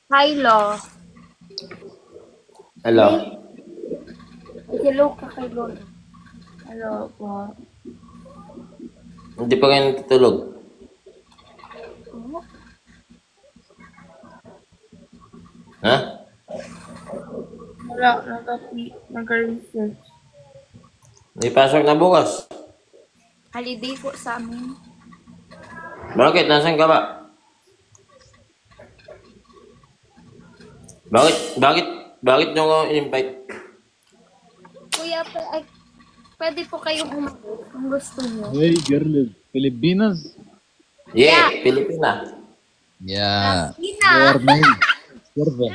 Hello. Hello. Hello ka kay Lord. Hello po. Hindi pa kayo natutulog. Ha? Wala, nag-research. May pasok na bukas. Holiday po sa amin. Bakit? Nasaan ka ba? Bakit nyo ko in-invite? Kuya, pwede po kayong umalis kung gusto niyo. Hey, girl, Filipinas? Yeah, Pilipina. Yeah. Latina. You are my servant.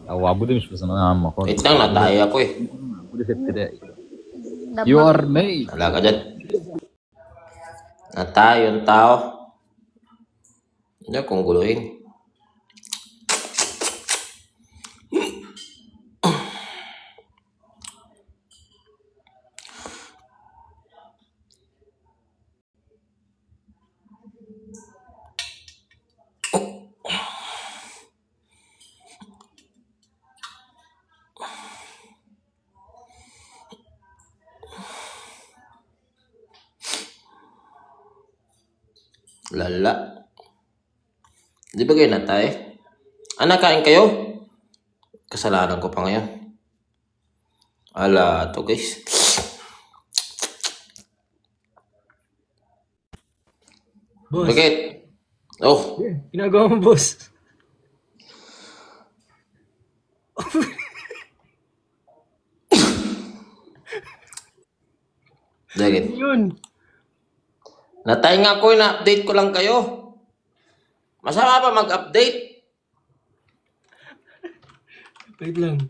أعبد مش بس أنا عم أقول. Wait lang, natay ako eh. أعبد في ابتدائي. You are made. Wala ka dyan. Natay yung tao. Hindi akong guluhin. Lala. Di ba kayo natay? Kain kayo? Kasalanan ko pa ngayon. Ala, to guys. Boss. Bakit? Oh, Ginagawa mo, boss. bakit? Yun. Natay nga ko, na-update ko lang kayo. Masama ba mag-update? Wait lang.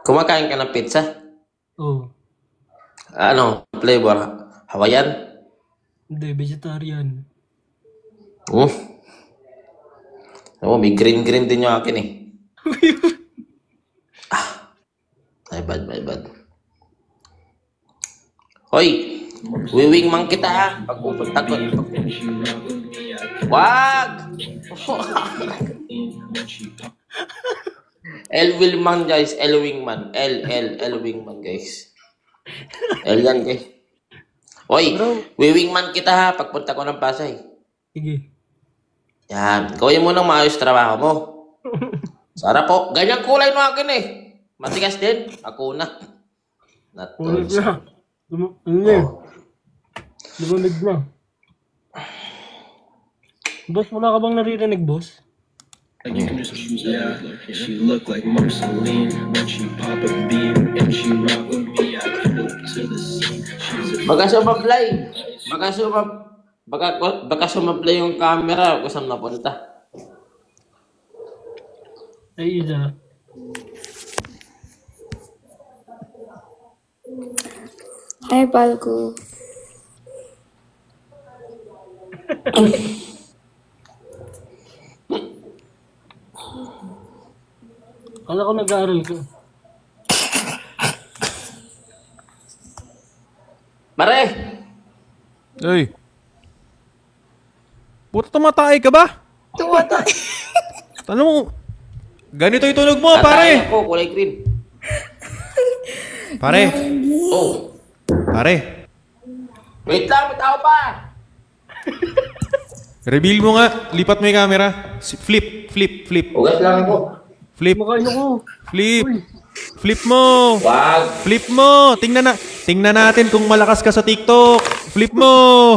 Kumakain ka ng pizza? Oh. Ano? Flavor? Hawaiian? Hindi, vegetarian. Oh, may green din yung akin eh. My bad. Hoy, wiwingman kita ha. Pagpupunta ko. Wag! Wingman guys, Wingman. Wingman guys. Yan guys. Hoy, wiwingman kita ha. Pagpunta ko ng Pasay. Sige. Yan, gawin mo ng maayos trabaho mo. Sarap po. Ganyan kulay mo akin eh. Matigas din. Ako na. Ulit na. Lumamig na. Boss, wala ka bang naririnig, boss? Like you can just choose yeah, she look like Marceline when she pop a beam and she rock with me. I pull to the scene. Baka sumablay yung camera kung saan napunta. Ay, isa. Hi, Balgo. Kala ko nag-aaral ka. Mare! Ay. Puta, tumatay ka ba? Tumatay. Tanong mo, ganito yung tunog mo, Natay pare. ako, kulay green. Pare. Oh, Pare. wait lang, may tao pa. Reveal mo nga. Lipat mo yung camera. Flip. Ugat lang ako. Flip. Mukha niyo ko. Flip. Flip mo. Wag. Flip mo. Tingnan natin kung malakas ka sa TikTok. Flip mo.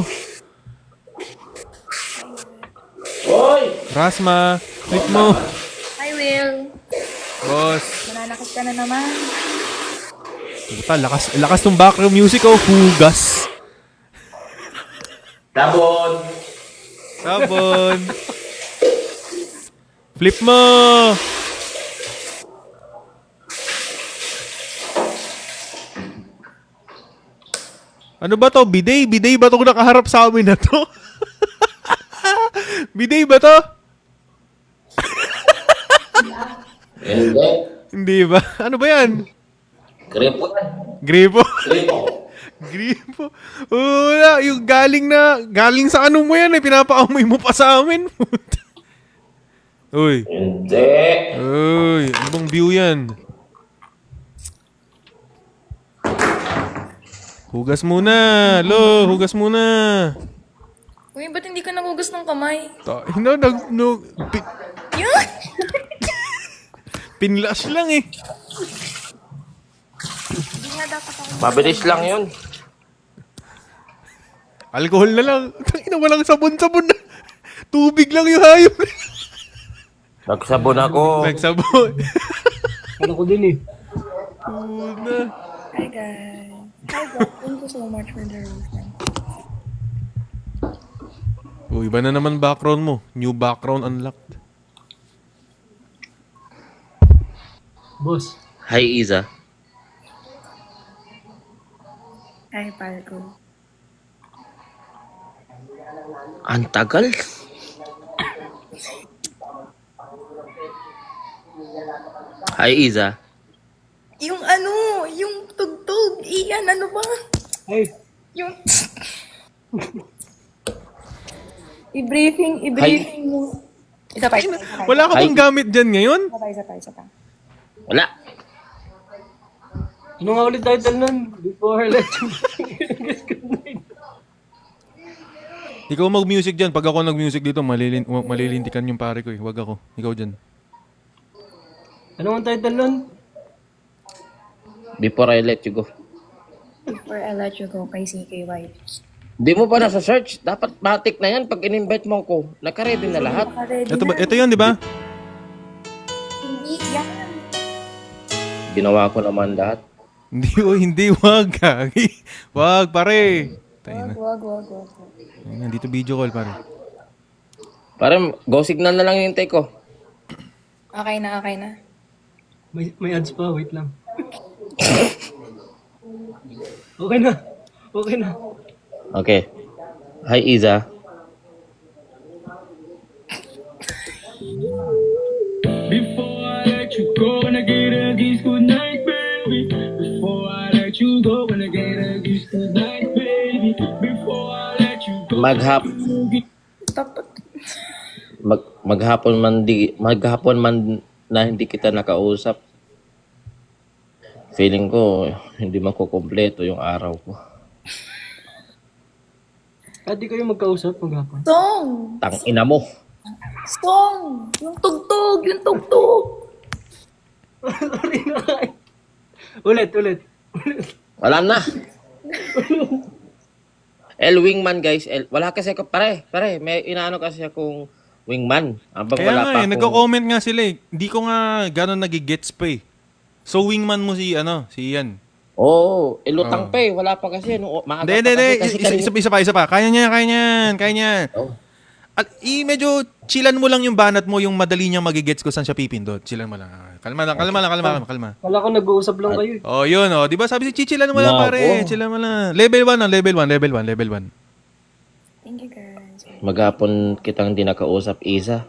Hoy! Rasma. Flip mo. Hi, Will. Boss. Mananakit ka na naman. Puta, lakas tong background music, oh. Hugas. Sabon. Flip mo. Ano ba to? Bidet ba itong nakaharap sa amin na to? Bidet ba to? Hindi. Hindi ba? Ano ba yan? Gripo yan. Gripo? Gripo. Gripo? Wala, yung galing sa ano mo yan eh, pinapaamoy mo pa sa amin. Uy. Hindi. Uy, ano bang view yan? Hugas muna. Lo, hugas muna. Uy, ba't hindi ka nagugas ng kamay? Yun! Pinlash lang eh. Hindi nga dapat ako. Mabilis lang yun. Alcohol na lang. Tangina, walang sabon-sabon na. Tubig lang yung hayop. Nagsabon ako. Nagsabon. Ano ko din eh. Una. Hi guys. Hi guys. Thank you so much for the rose. Uy, iba na naman background mo. New background unlocked. Boss. Hi, Iza. Hi, Parko. Ang tagal. Hi, Iza. Yung ano, yung tugtog. Iyan, ano ba? Hey. Yung... I-briefing mo. Isa pa. Wala ka bang gamit dyan ngayon? Isa pa. Wala. Ano nga ulit title nun? Before I let you. Ikaw mag-music dyan. Pag ako nag-music dito, malilintikan yung pare ko eh. Huwag ako. Ikaw dyan. Ano ang title nun? Before I let you go. Before I let you go kay CKY. Di mo pa nasa-search. Dapat matik na yan pag in-invite mo ko. Naka-ready na lahat. Ito yun, di ba? Hindi, yan. Ginawa ko naman lahat. Hindi, wag. Wag, pare. Tayo na. Wag. Ayun, dito video call, pare. Parang go signal na lang yung hintay ko. Okay na. May ads pa, wait lang. Okay na. Okay. Hi, Iza. Before I let you go, when I get a kiss goodnight, baby. Before I let you go, when I get a kiss goodnight, baby. Before I let you go. Maghapon man na hindi kita nakausap. Feeling ko hindi makukumpleto yung araw ko. Di kayo magkausap maghapon. Song! Tang ina mo. Song! Yung tugtog! Sorry na kayo. Ulit. Wala na. Wingman guys. Wala kasi ako pare. May inaano kasi akong wingman. Abang Kaya wala nga pa eh, akong... nagko-comment nga sila eh. Hindi ko nga gano'n nagigets pa eh. So wingman mo si Ian. Oo, ilutang pa eh. Wala pa kasi. Maaga pa Hindi. kasi. Isa pa. Kaya niyan. Oh. At medyo chillan mo lang yung banat mo, yung madali niyang magigets ko saan siya pipindot. Chillan mo lang. Kalma. Wala ko nag-uusap lang kayo. Oh, yun oh. 'Di ba sabi si chillan mo lang pare. Chillan mo lang. Level 1. Thank you, guys. Maghapon kitang di nakausap, Isa.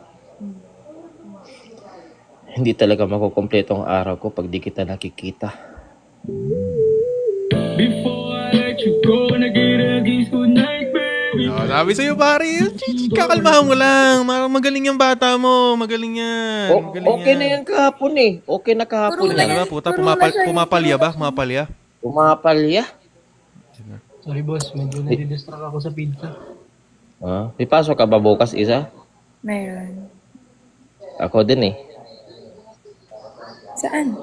Hindi talaga makukumpleto ang araw ko pag di kita nakikita. Before I let you go, when I get a kiss goodnight, baby. Oh, sabi sa'yo pare, kakalmahan mo lang. Magaling yung bata mo. Magaling yan. Okay na yan kahapon eh. Okay na kahapon Puro na yan. Ano ba, puta? Pumapalya ba? Pumapalya? Sorry boss, medyo nadidistract ako sa pizza. May pasok ka ba bukas, Isa? Meron. Ako din eh. Saan?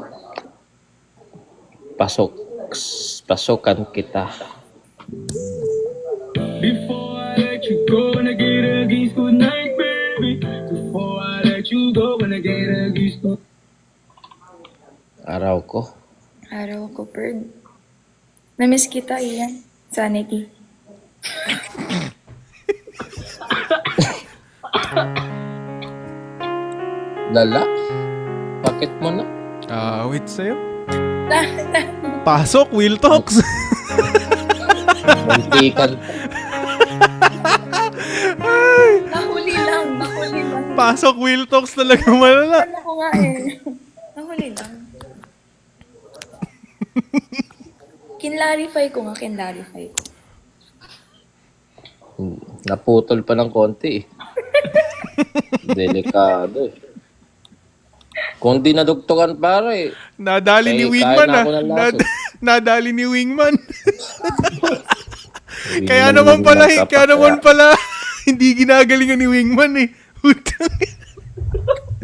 Pasokan kita. Before I let you go, when I get a kiss goodnight, baby. Before I let you go, when I get a kiss goodnight. Araw ko. Bird. Namiss kita, Ian. Sanity. Lala? Bakit mo na? Wait sa'yo. Pasok, Will Talks. Muntikan. Nahuli lang. Pasok Will Talks talaga malala. Ano ko nga eh. Nahuli lang. Kinlarify ko nga, kinlarify ko. Naputol pa ng konti eh. Delikado eh. Kung di nadugtugan pare, Nadali ni Eh, Wingman kain na ah. ako ng laso. Nadali ni Wingman. Wingman kaya yung naman pala, nagtapak, kaya naman pala, hindi ginagalingan ni Wingman eh.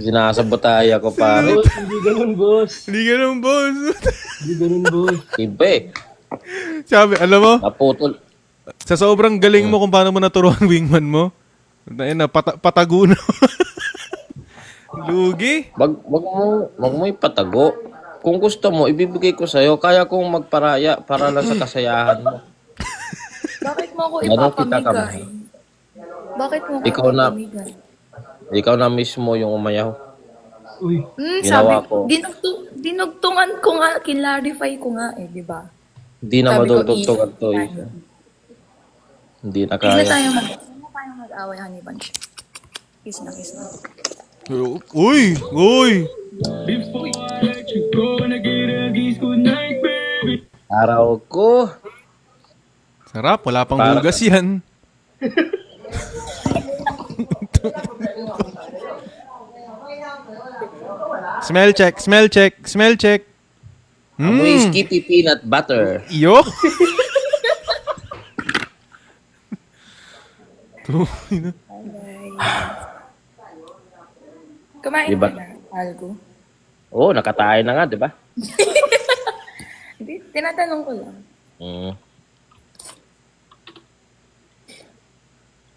sinasabotaya ko pare. Boss, hindi ganun, boss. Hindi ganun, boss. Hindi ganun, boss. Iba eh. Sabi, alam mo, Naputol. sa sobrang galing mo kung paano mo naturuan Wingman mo, patago na. Lugi. Wag mo ipatago. Kung gusto mo, ibibigay ko sa'yo. Kaya kong magparaya para lang sa kasayahan mo. Bakit mo ako Ganun kita ipapamigay? kamahal. Bakit mo ako Ikaw na. ipapamigay? Ikaw na mismo yung umayaw. Uy, Ginawa Sabi ko. dinugtungan ko nga, kinlarify ko nga eh, di ba? Hindi na Sabi ko, madudugtugan to eh. Hindi na Kiss na kaya. tayo mag-away, honey bunch. Kiss na, kiss na. Uy! Uy! Before I let you go and I get a kiss goodnight, baby. Araw ko. Sarap, wala pang Para- hugas yan. Smell check, smell check, smell check. Amoy skippy peanut butter. Iyo? True. Kumain Diba? ka na, Algo. Oo, nakatayo na nga, di ba? Hindi, tinatanong ko lang. Mm.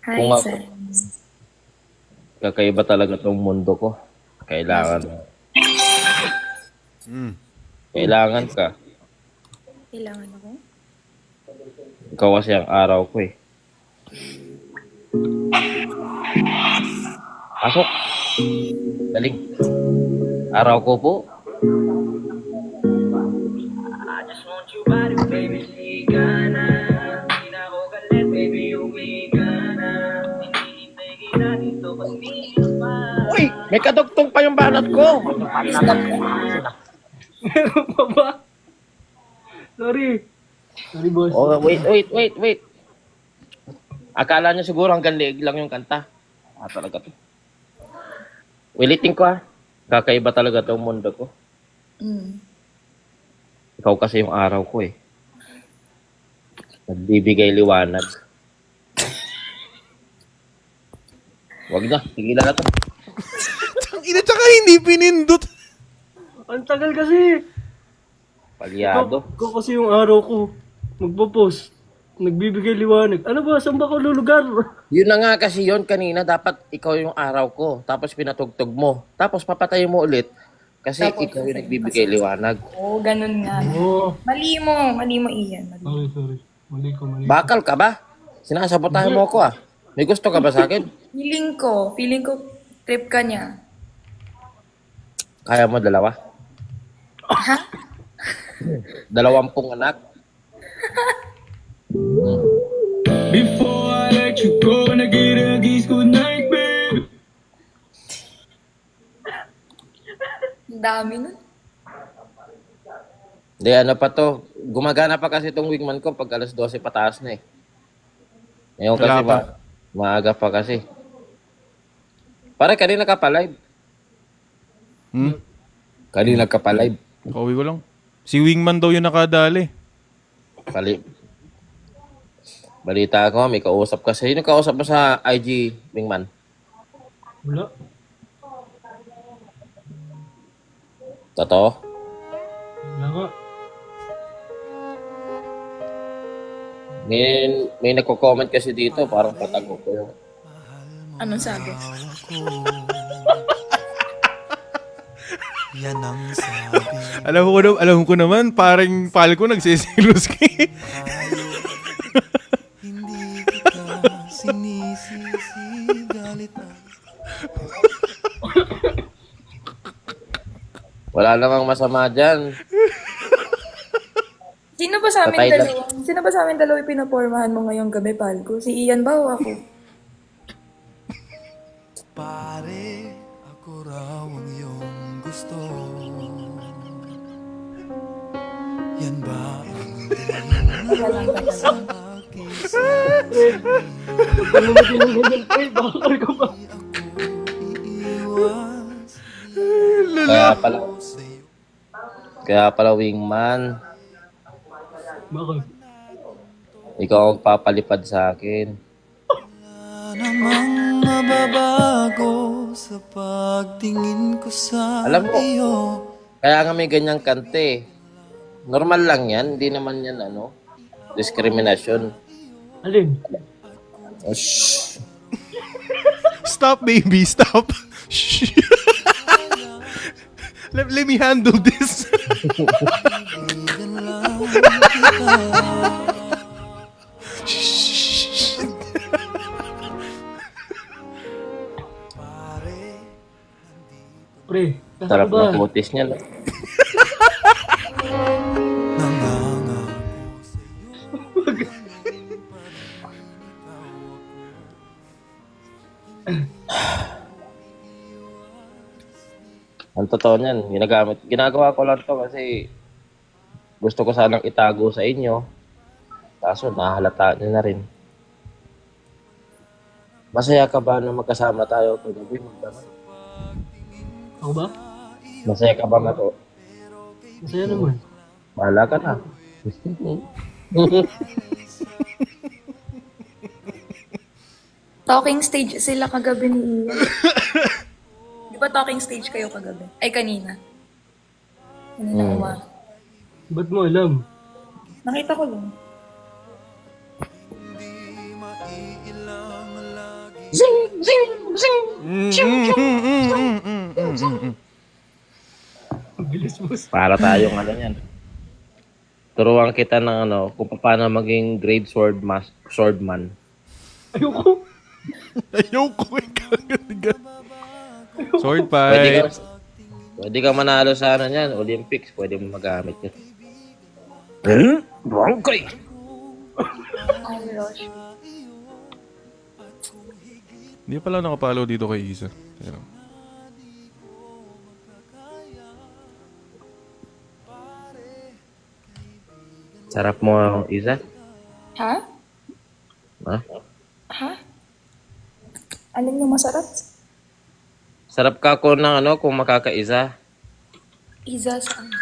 Hi, Kung ako- sir. Kakaiba talaga tong mundo ko. Kailangan. Kailangan ka. Kailangan ako? Ikaw kasi ang araw ko eh. Pasok. Galing. Araw ko po. Uy! May kadugtong pa yung banat ko! meron pa ba? Sorry. Sorry, boss. Oh, wait. Akala nyo siguro hanggang leeg lang yung kanta. Talaga to. Ulitin ko Kakaiba talaga tong mundo ko. Mm. Ikaw kasi yung araw ko eh. Nagbibigay liwanag. Wag na, tigilan na to. Ina, tsaka hindi pinindot. Ang tagal kasi. Palyado. Ikaw kasi yung araw ko. Magpo-post. Nagbibigay liwanag. Ano ba? Saan ba ako lulugar? Yun na nga kasi yun kanina, dapat ikaw yung araw ko. Tapos pinatugtog mo. Tapos papatayin mo ulit. Kasi Tapos, ikaw yung nagbibigay liwanag. Oo, ganun nga. Oo. Mali mo, Ian. Mali. Sorry. Mali ko. Bakal ka ba? Sinasabotahan mo ako May gusto ka ba sa akin? Feeling ko trip ka niya. Kaya mo dalawa? Ha? 20 anak? Before I let you go and I get a kiss goodnight, baby. Ang dami nun. Hindi, ano pa to? Gumagana pa kasi itong wingman ko pag alas 12 pataas na eh. Ngayon kasi Wala pa. maaga pa kasi. Pare, kanina ka pa live. Kanina ka pa live. Kauwi ko lang. Si Wingman daw yung nakadali. Balita ko, may kausap kasi. Sino kausap mo sa IG, Wingman? Wala. Totoo? Wala nga. May nagko-comment kasi dito, parang patago ko yun. Anong sabi? Yan ang sabi. Alam ko naman, parang pal ko nagsisilos kay. Hindi kita sinisisi, galit ang Wala namang masama dyan. Sino ba sa amin Patay lang. dalawa? Sino ba sa amin dalawa yung pinapormahan mo ngayong gabi, Palco? Si Ian ba o ako? Pare, ako raw ang iyong gusto. Yan ba ang dahilan sa aking Ano mo tinanggal pre? Bakal ka ba? iwas? Kaya pala wingman, Bakit? ikaw ang papalipad sa akin. Wala namang mababago sa pagtingin ko sa Alam mo, iyo. kaya nga may ganyang kante. Normal lang yan, hindi naman yan diskriminasyon. Alin? Oh, shh. Stop, baby. Stop. Shh. Let me handle this. Kaibigan lang kita. Shh. Pre, nasa Sarap ba? ng kutis niya. No? Nangangako Ang totoo niyan, ginagawa ko lang to kasi gusto ko sanang itago sa inyo. Kaso nahalata niyo na rin. Masaya ka ba na magkasama tayo kagabi? Ako ba? Masaya ka ba na to? Masaya naman. Bahala ka na. Talking stage sila kagabi ni Ian. Di ba talking stage kayo kagabi? Ay, kanina. Kanina umaga. Ba't mo alam? Nakita ko lang. Ang bilis mo. Para tayong niyan. Turuan kita ng kung paano maging grade swordman. Ayoko. Ayoko. Sword Pwede fight. pwede ka manalo sa Olympics. Pwede mo magamit yun. Bangkay! Ay, Rosh. Hindi pala nakapalo dito kay Isa. Pero, Sarap mo, Isa. Ha? Ha? Ha? Alin yung masarap? Sarap ka ko ng kung makakaisa. Iza sa ano?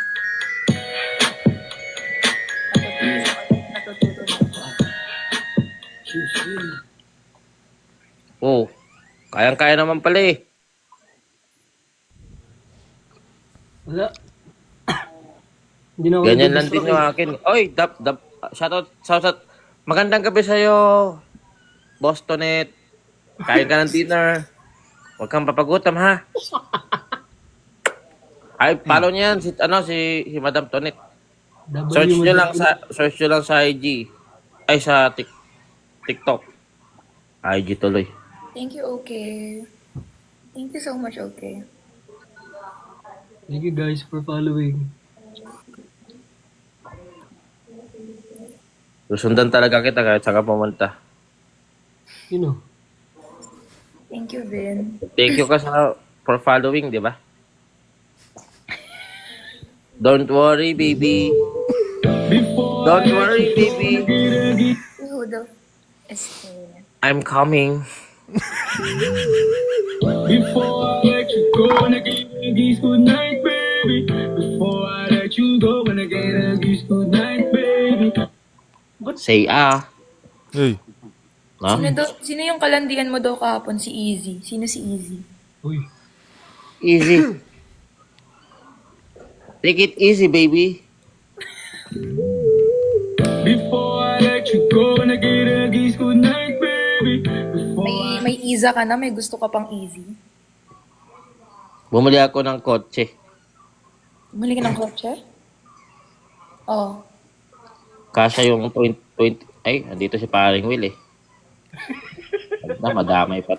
Natututo na. Oh, kayang-kaya naman pala eh. Wala. Hindi na ako Ganyan lang din nag-distract yung akin. Oy, shoutout. Magandang gabi sa'yo, Bostonet. Kain ka ng dinner. Huwag kang papagutom, ha? Ay, follow niyan si Madam Tonet. Search nyo lang sa IG. Ay, sa TikTok. IG tuloy. Thank you, okay. Thank you so much, okay. Thank you guys for following. Susundan talaga kita kahit saan ka pumunta. You know. Thank you, Vin. Thank you for following, di ba? Don't worry, baby. Don't worry, baby. Who the is I'm coming. Before I let you go, and I get a kiss good night, baby. Before I let you go, and I get a kiss good night, baby. Say hey. No? Sino yung kalandian mo daw kahapon? Si Easy. Sino si Easy? Uy. Easy. Take it easy, baby. Before I let you go, and I get a kiss good night, baby. May Iza ka na? May gusto ka pang Easy? Bumili ako ng kotse. Bumili ka ng kotse? Oh. Kasya yung 20. Ay, andito si paring Will eh. Madamay pa.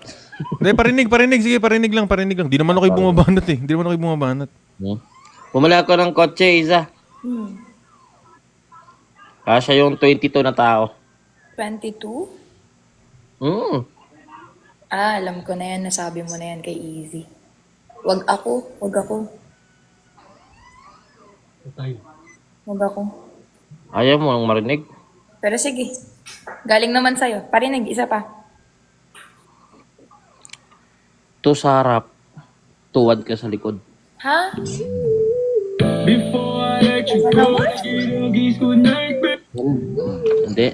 Hindi, parinig. Sige, parinig lang. Di naman ako bumabanat eh. Bumili ako ng kotse, Isa. Kasya yung 22 na tao. 22? Alam ko na yan. Nasabi mo na yan kay Easy. Wag ako. Patay. Wag ako. Ayaw mo nang marinig. Pero sige. Galing naman sa'yo. Parinig, isa pa. To sa harap, tuwad ka sa likod. Ha? Before I let you go, nag-iagis good night, baby. Hindi.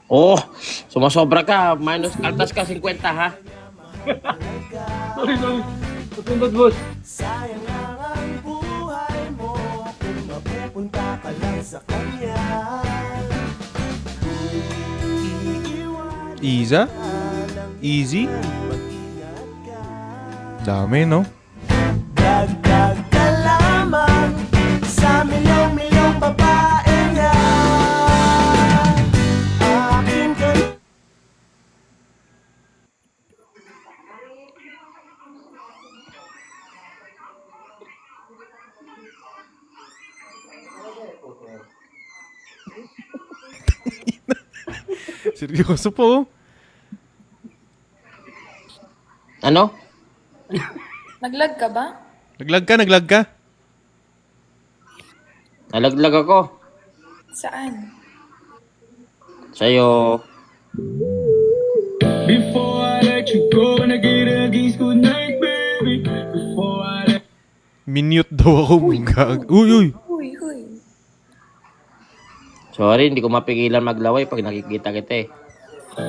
Oh, sumasobra ka. Minus, altas ka 50 ha. Sorry. Patundad, boss. Sayang lang ang buhay mo kung mapupunta ka lang sa kanya. Iza? Easy? Dami, no? Dagdag ka lamang sa milyong-milyong babae nga. Akin ka Seryoso po. Ano? Naglag ka ba? Naglag ka. Nalaglag ako. Saan? Sa'yo. Before I let you go, nag-iagis good night, baby. Before I let Minute daw ako. Uy. Huy. Sorry, hindi ko mapigilan maglaway pag nakikita kita eh.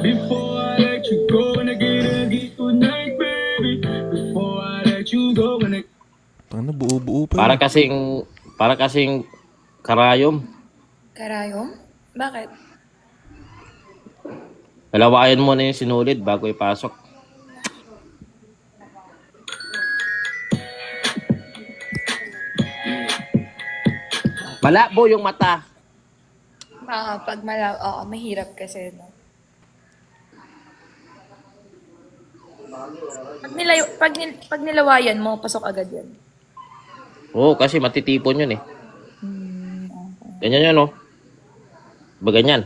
Before I let you go, nag-iagis good night, baby. Before I let you go, Tanga na, buo-buo pa. Para kasing karayom. Karayom? Bakit? Dalawayan mo na yung sinulid bago ipasok. Malabo yung mata. Pag malaw, oo, mahirap kasi, no? Pag nilawayan mo, pasok agad yan. Oo, kasi matitipon yun eh. Ganyan yun, oh. Ba ganyan?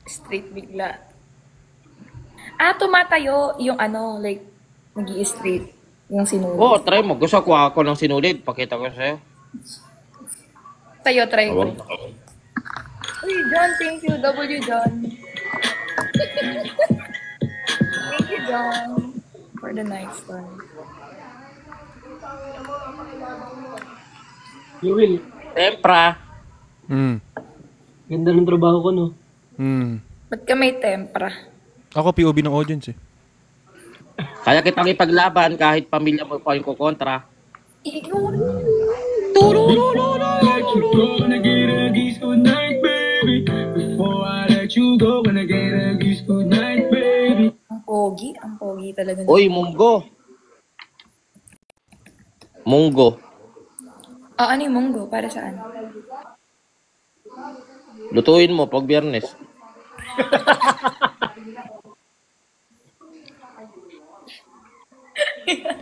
Straight bigla. Tumatayo yung ano, like, nag-i-straight. Yung sinulid. Oo, try mo. Gusto ko ako ng sinulid. Pakita ko sa'yo. Tayo, try ko. Awang. Uy, John, thank you. W, John. Thank you, John. For the nice one. You will. Tempra. Ganda ng trabaho ko, no? Ba't ka may tempra? Ako POV ng audience eh. Kaya kitang ipaglaban kahit pamilya mo pa yung kukontra. let you go, nag-iagis good night, baby. Before I let you go, nag-iagis good night, baby. Ang pogi talaga. Uy, munggo. Munggo. Ano yung munggo? Para saan? Lutuin mo pag Biyernes.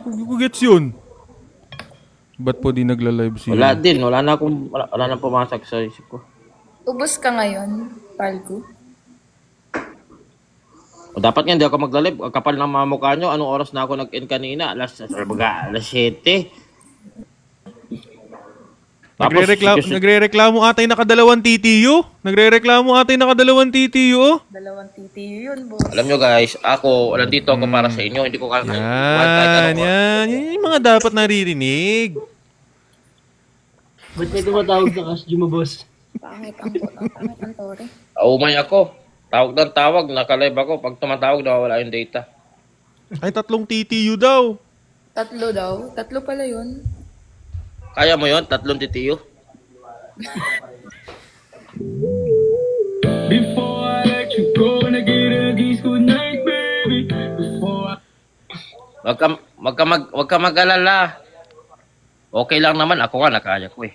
Kung gets yun. Ba't po di nagla-live siya? Wala din. Wala na pumasok sa isip ko. Ubus ka ngayon, Palgo? O dapat nga hindi ako magla-live. Ang kapal ng mga mukha nyo. Anong oras na ako nag-end kanina? Alas 7. Nagre-reklamo atay nakadalawang TTU. Dalawang TTU yun, boss. Alam nyo guys, nandito ako para sa inyo. Hindi ko Yan. Yan yung mga dapat naririnig. Ba't may tumatawag na Cash Juma, boss? Pangit ang tore. Umay ako. Tawag ng tawag. Naka-live ako. Pag tumatawag, nawawala yung data. Ay, 3 TTU daw. 3 daw? 3 pala yun. Kaya mo yon 3 titiyo? Before I let you go, nag-iagis good night, baby. Before I... Wag ka mag-alala. Okay lang naman. Ako nga, nakaya ko eh.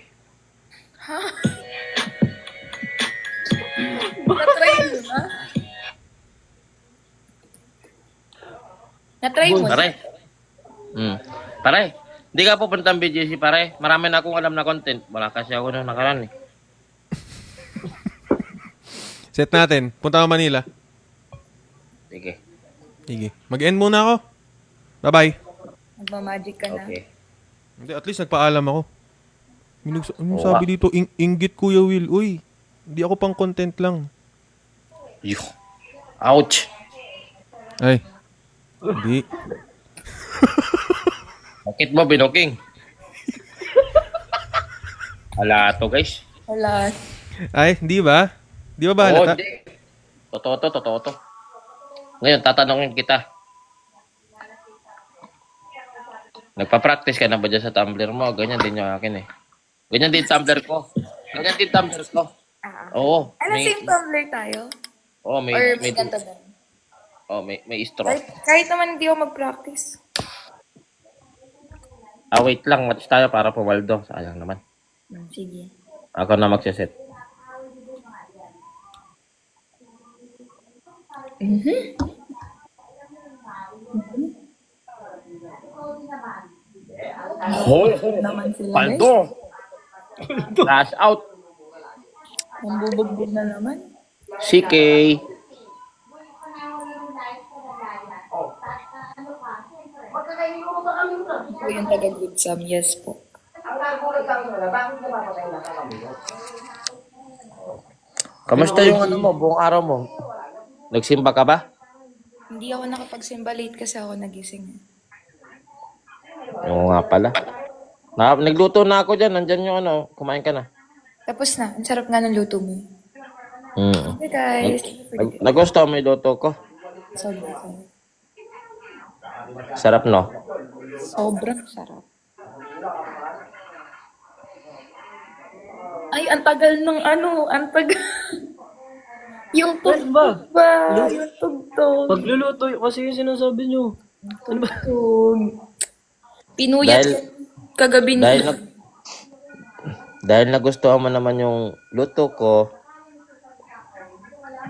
Na-try mo na? Na-try mo na? Pare, hindi ka pupuntang BGC pare. Marami na akong alam na content. Wala kasi ako nung nakaraan eh. Set natin. Punta ka Manila. Sige. Sige. Mag-end muna ako. Bye-bye. Magmamagic ka na. Okay. Hindi, at least nagpaalam ako. Anong Oo sabi nga. dito? Inggit, Kuya Will. Uy, hindi ako pang content lang. Yuh. Ouch. Ay. Hindi. Bakit ba binoking? Hala to, guys. Wala. Ay, hindi ba? Di ba Oo, bahalata? hindi. Totoo to. Ngayon, tatanungin kita. Nagpa-practice ka na ba dyan sa tumbler mo? Ganyan din yung akin eh. Ganyan din tumbler ko. Ganyan din tumbler ko. Oo. Ano, same tumbler tayo? Oo, may, Or may, may ganito ba? may straw. Kahit naman hindi ako mag-practice. Wait lang. Match tayo para po Waldo. Sayang naman. Sige. Ako na magsiset. Naman sila, guys. Waldo! Flash out. Mambubugbog na naman. CK. Ito yung taga-good Sam. Yes po. Kamusta yung ano mo, buong araw mo? Nagsimba ka ba? Hindi ako nakapagsimba late kasi ako nagising. Oo nga pala. Nagluto na ako dyan. Nandyan yung ano. Kumain ka na. Tapos na. Ang sarap nga ng luto mo. Mm. Hey guys. Nagusto mo yung luto ko. Sobrang Sarap, no? Sobrang sarap. Ay, ang tagal ng ano. Ang tagal. Yung tugtog ba? Yung tugtog. Pagluluto, kasi yung sinasabi nyo. Ano ba? Pinuyat Dahil- ko kagabi ni... Dahil nagustuhan mo naman yung luto ko,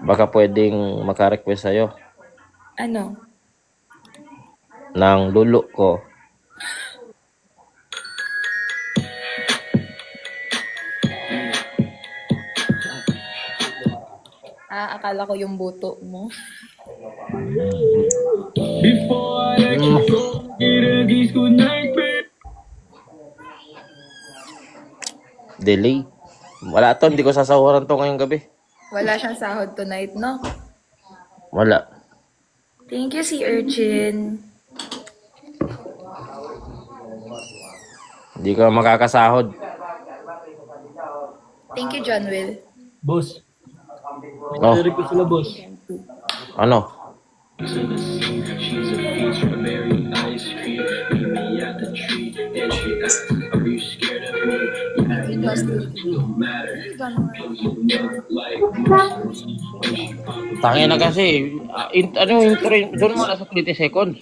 baka pwedeng maka-request sa'yo Ano? ng lulo ko. Akala ko yung buto mo. Before I let you go, get a kiss goodnight, babe. Delay. Wala to, hindi ko sasahuran to ngayong gabi. Wala siyang sahod tonight, no? Wala. Thank you, si Urchin. Hindi ko makakasahod. Thank you, John Will. Boss. Oh, May request sila, boss. ano? Tangin na kasi. Ano yung intro? Doon mo na sa 20 seconds.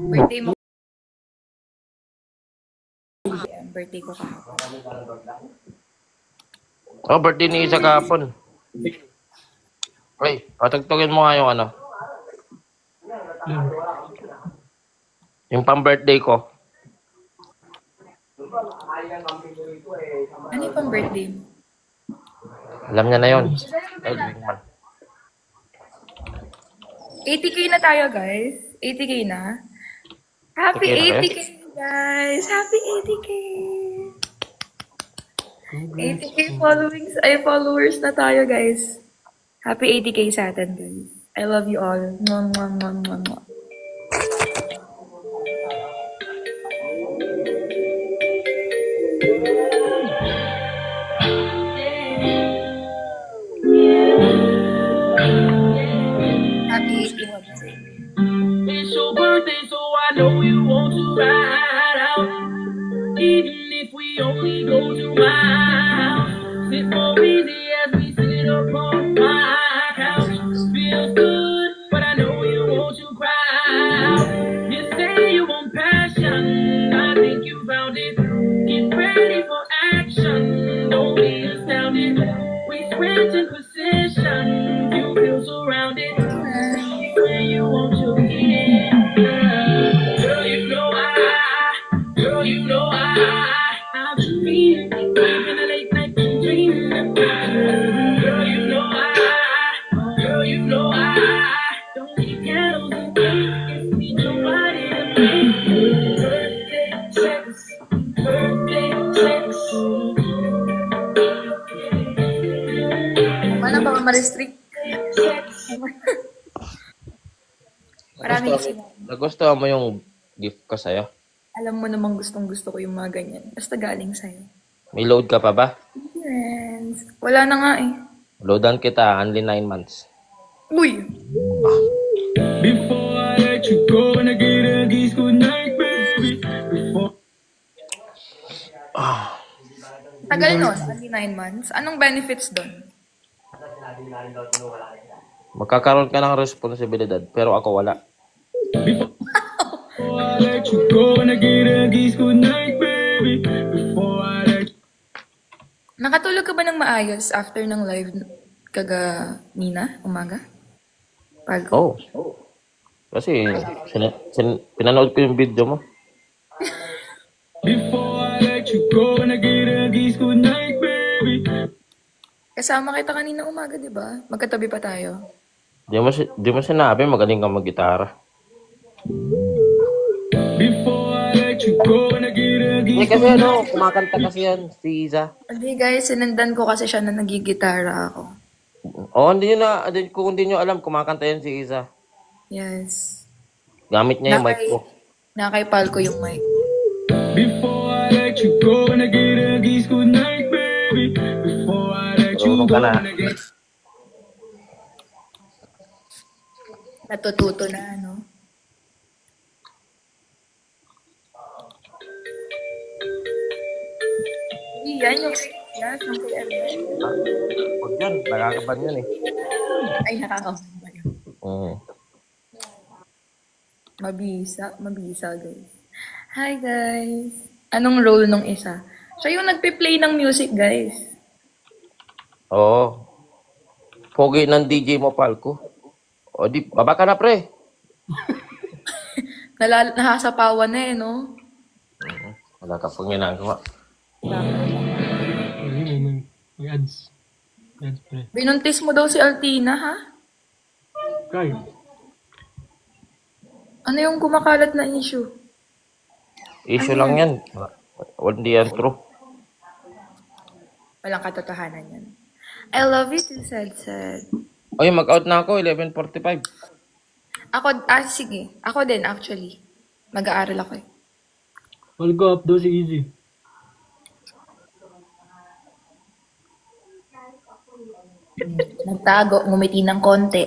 Birthday mo. Birthday ko kahapon. Oh, birthday ni Isa kahapon. Ay, patugtugin mo nga yung ano. Yung pang-birthday ko. Ano yung pang birthday mo? Alam niya na yun. Ay, man. 80k na tayo, guys. 80k na. Happy 80K na 80k, guys. Happy 80k. 80k followers na tayo, guys. Happy 80k sa atin, guys. I love you all. Mwah, mwah, mwah, mwah, mwah. Happy 81. It's your birthday, so I know you want to ride out. Even if we only go to my house, sit more easy as we sit upon my couch. Feels good, but I know you want to cry out. You say you want passion, I think you found it. Get ready for action, don't be astounded. We switch in position, you feel surrounded. Where you want to be, girl, you know I'm feeling. Even the late ma-restrict. Maraming Nagustuhan mo yung gift ko sa'yo? alam mo namang gustong-gusto ko yung mga ganyan. Basta galing sa'yo. May load ka pa ba? Friends. Wala na nga eh. Loadan kita, only 9 months. Uy! Before I let you go and I get a kiss goodnight, baby. Before Tagal nun, only 9 months. Anong benefits doon? Magkakaroon ka ng responsibilidad, pero ako wala. I let you go and I get a kiss goodnight, baby. Before I let Nakatulog ka ba ng maayos after ng live kaganina, umaga? Palko? Oh. Kasi pinanood ko yung video mo. Before I let you go and I get a kiss goodnight, baby. Kasama kita kanina umaga, di ba? Magkatabi pa tayo. Di mo sinabi magaling kang mag-gitara. Before I let you go and I get a kiss. Kasi kumakanta kasi yan, si Iza. Hindi guys, sinundan ko kasi siya na nagigitara ako. Kung hindi nyo alam, kumakanta yan si Iza. Yes. Gamit niya yung mic ko. Nakaipal ko yung mic. Before I let you go and I get a kiss goodnight, baby. Before I let you Marunong go ka na. and I get Natututo na, ano? Yan yung yes, yung kay Evan. Huwag yan, nakakaban yan eh. Ay, nakakaman ba yun? Mabisa guys. Hi guys. Anong role nung isa? Siya yung nagpe-play ng music guys. Oo. Pogi ng DJ mo, Palko. O di, baba ka na, pre. Nahasapawan na eh, no? Wala ka pang ginagawa. May ads. May ads, pre. Binuntis mo daw si Altina, ha? Kaya. Ano yung kumakalat na issue? Issue lang yan. Hindi yan true. Walang katotohanan yan. I love you too, sad. Oy, mag-out na ako, 11:45. Sige. Ako din, actually. Mag-aaral ako eh. Go up daw si Easy. Nagtago, ngumiti ng konti.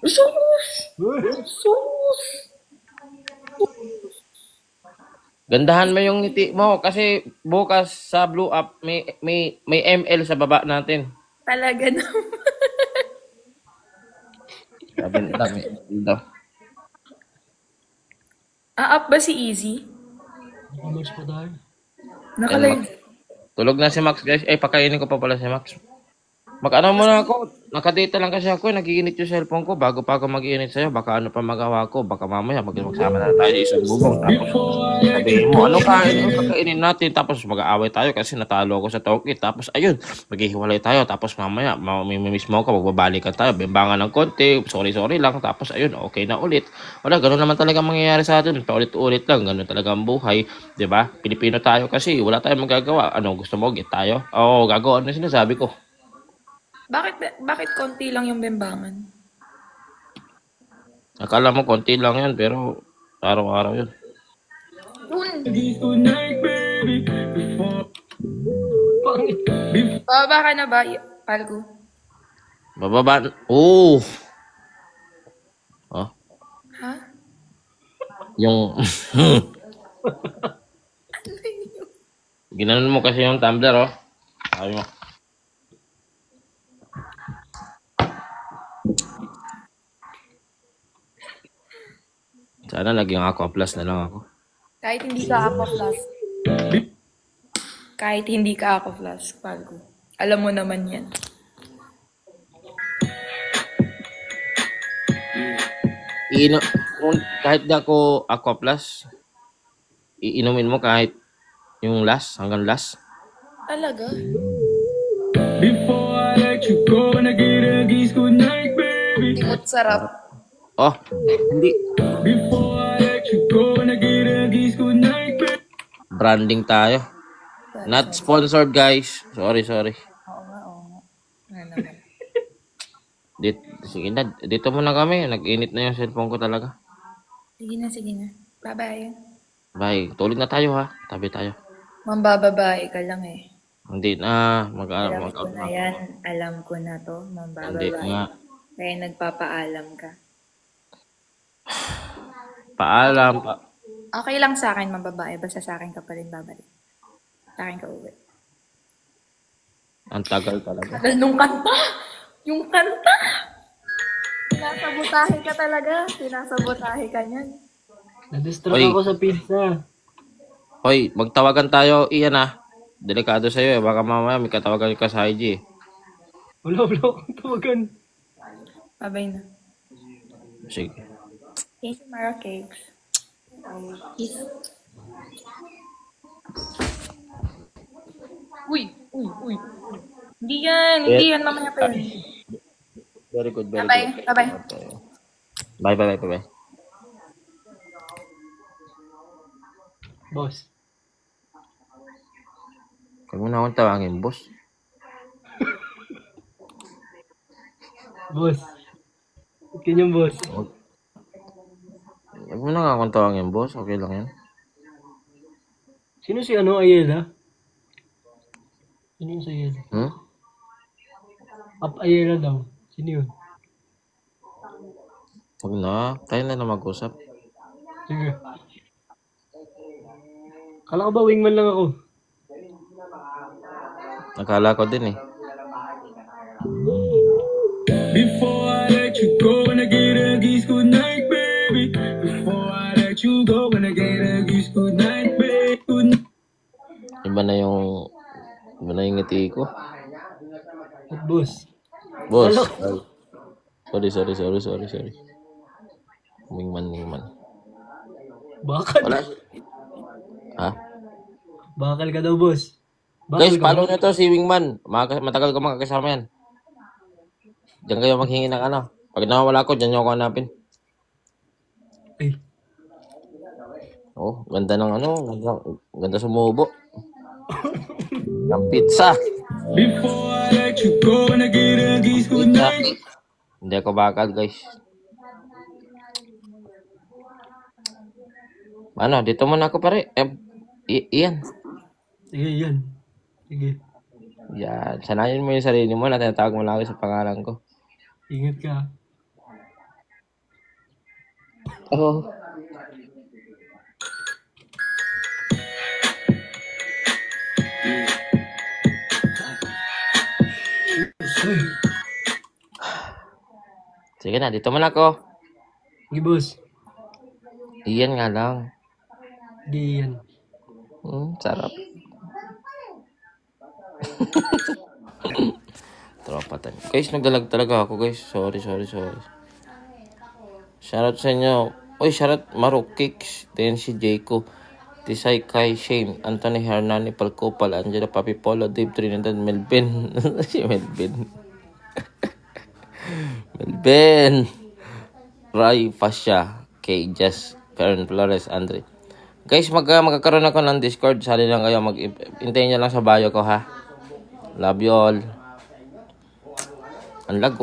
Sus! Gandahan mo yung ngiti mo kasi bukas sa Blue Up may ML sa baba natin. Talaga naman. Dami daw. Up ba si Easy? Nakamatch pa tayo. Nakalive. Tulog na si Max, guys. Ay, pakainin ko pa pala si Max. Mag-ano muna ako. Nakadata lang kasi ako. Nag-iinit yung cellphone ko. Bago pa ako mag-iinit sa'yo, baka ano pa magawa ko. Baka mamaya magsama na tayo isang bubong. Tapos sabihin mo, ano kakainin natin? Tapos mag-aaway tayo kasi natalo ako sa Tokyo. Tapos ayun, maghihiwalay tayo. Tapos mamaya, mamimiss mo ako. Magbabalikan tayo. Bimbangan ng konti. Sorry lang. Tapos ayun, okay na ulit. Wala, ganun naman talaga mangyayari sa atin. Paulit-ulit lang. Ganun talaga ang buhay. Diba? Pilipino tayo kasi. Wala tayong magagawa. Ano, gusto mo? Get tayo? Oo, gagawa. Ano sinasabi ko? Bakit konti lang yung bembangan? Akala mo konti lang yan, pero araw-araw yun. Bababa ka na ba, Palgo? Bababa. Oh! Oh. Ha? Yung... Ginanon mo kasi yung tumbler, oh. Sabi mo. Sana naging Aqua Plus na lang ako. Kahit hindi ka Aqua Plus. Kahit hindi ka Aqua Plus, Palgo. Alam mo naman yan. Kahit di ako Aqua Plus, iinumin mo kahit yung last, hanggang last. Talaga? Before I let you go and I get a kiss goodnight, baby. Timot sarap. Oh, hindi. Before I let you go and I get a kiss goodnight, baby. Branding tayo. Not sponsored, guys. Sorry. Ano naman. Sige na, dito muna kami. Nag-init na yung cellphone ko talaga. Sige na, sige na. Bye-bye. Bye. Tulog na tayo ha. Tabi tayo. Mambababae ka lang eh. Hindi na. Alam ko na yan. Alam ko na to. Hindi Mambababae. nga. Kaya nagpapaalam ka. Paalam. Okay lang sa akin, mambabae. Basta sa akin ka pa rin babalik. Sa akin ka uwi. Ang tagal talaga. Tagal nung kanta! Yung kanta! Sinasabotahe ka talaga. Sinasabotahe ka niyan. Na-distract Oy. ako sa pizza. Hoy, magtawagan tayo. Iyan ah. Delikado sa'yo eh. Baka mamaya may katawagan ka sa IG eh. Wala akong tawagan. Babay na. Sige. Thank you, Mara Cakes. Kiss. Uy! Hindi yan. Mamaya pa yun. Very good, very Bye-bye. good. Bye-bye. Bye. Boss. Huwag mo na akong tawagin, boss. Boss. Kanyang boss. Huwag mo na akong tawagin, boss. Okay lang yan. Sino si Ayela? Sino yung si Ayela? Up Ayela daw. Sino yun? Huwag na. Tayo na mag-usap. Sige. Kala ko ba wingman lang ako? Nakala ko din eh. Before I let you go, when I get a kiss, good night, baby. Before I let you go, when I get a kiss, good night, baby. Good night. Iba na yung ngiti ko. At boss. Boss. Ay. Sorry. Wingman. Bakal. Wala. Ha? Bakal ka daw, boss. Guys, Bakal ka follow ba? nyo to si Wingman. Matagal ko makakasama yan. Diyan kayo maghingi ng ano. Pag nawawala ko, diyan nyo ako hanapin. Ay, Oh, ganda ng ano. Ganda sumubo. Ng pizza. Before I let you go, when I get a kiss, good Pizza. night. Hindi ako bakal, guys. Ano, dito muna ako pare. Iyan. sige yan. Sige. Yan. Sanayin mo yung sarili mo na tinatawag mo lagi sa pangalan ko. Ingat ka. Oh. Sige na, dito muna ako. Sige, boss. Iyan nga lang. Sige yan. Sarap. Tropa tayo. Guys, nagdalag talaga ako, guys. Sorry. Shoutout sa inyo. Uy, shoutout Marok Kicks, Tensi Jayco, Tisay Kai Shane, Anthony Hernani Palcopal, Angela Papi Polo, Dave Trinidad, Melvin. Si Melvin. Melvin. Ray Fascia, Kay Jess, Karen Flores, Andre. Guys, magkakaroon ako ng Discord. Sali lang kayo. Hintayin nyo lang sa bio ko, ha. Love you all. Ang lag.